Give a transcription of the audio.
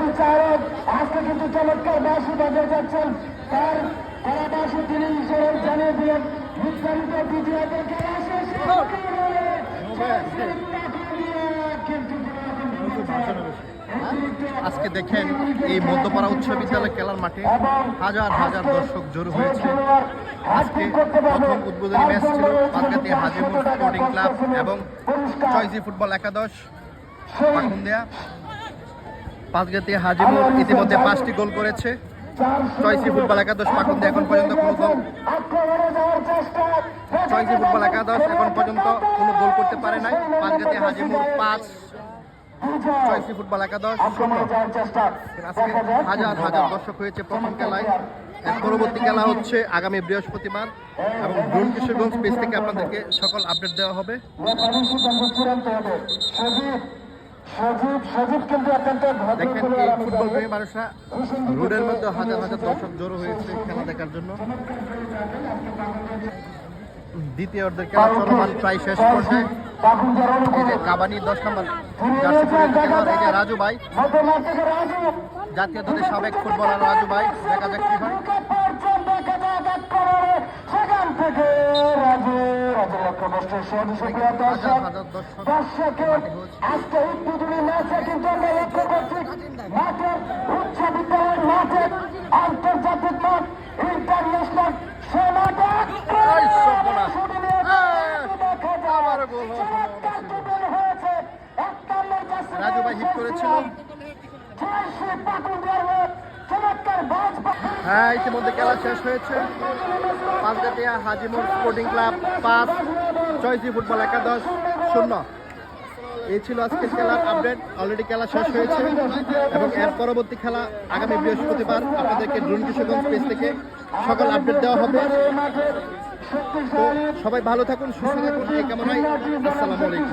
পরিচালক আজকে কিন্তু চমৎকার বাসি বাজে যাচ্ছেন, তার কলাবাসী তিনি ইশারা জানিয়ে দিলেন বিস্তারিত দ্বিতীয়দের খেলা শেষ আজকে দেখেন এই মধ্যপাড়া উচ্চ বিদ্যালয় খেলার মাঠে হাজার হাজার দর্শক জড়ো হয়েছে। আজকে প্রথম উদ্বোধনী ম্যাচ ছিল পাঁচগাতি হাজিপুর স্পোর্টিং ক্লাব এবং চয়েসি ফুটবল একাদশ পাকুন্দিয়া। পাঁচগাতি হাজিপুর ইতিমধ্যে 5টি গোল করেছে। চয়েসি ফুটবল একাদশ পাকুন্দিয়া এখন পর্যন্ত কোনো গোল চয়েসি ফুটবল একাদশ এখন পর্যন্ত কোনো গোল করতে পারে নাই। পাঁচগাতি হাজিপুর 5, চয়েসি ফুটবল একাদশ 0। আজকে হাজার হাজার দর্শক হয়েছে প্রথম খেলায়। এর পরবর্তী খেলা হচ্ছে আগামী বৃহস্পতিবার এবং ড্রোন কিশোরগঞ্জ পেজ থেকে আপনাদেরকে সকল আপডেট দেওয়া হবে। দেখেন এই ফুটবল প্রেমী মানুষরা রোডের মধ্যে হাজার হাজার দর্শক জড়ো হয়েছে খেলা দেখার জন্য। দ্বিতীয় অর্ধের খেলা চলমান প্রায় শেষ পর্যায়ে। এই যে কাবানি 10 নম্বর জার্সি পরে খেলোয়াড়, এই যে রাজু ভাই, জাতীয় দলের সাবেক ফুটবলার রাজু ভাই। দেখা যাক কি হয়। আন্তর্জাতিক মাঠ ইন্টারন্যাশনাল রাজু ভাই হিট করেছিল। হ্যাঁ, ইতিমধ্যে খেলা শেষ হয়েছে। পাঁচগাতিয়া হাজিমুর স্পোর্টিং ক্লাব 5, চয়েসি ফুটবল একাদশ 0। এই ছিল আজকের খেলার আপডেট। অলরেডি খেলা শেষ হয়েছে এবং এর পরবর্তী খেলা আগামী বৃহস্পতিবার আপনাদেরকে ড্রোন কিশোরগঞ্জ পেজ থেকে সকল আপডেট দেওয়া হবে। তো সবাই ভালো থাকুন, সুস্থ থাকুন, এই কামনায়। আসসালামু আলাইকুম।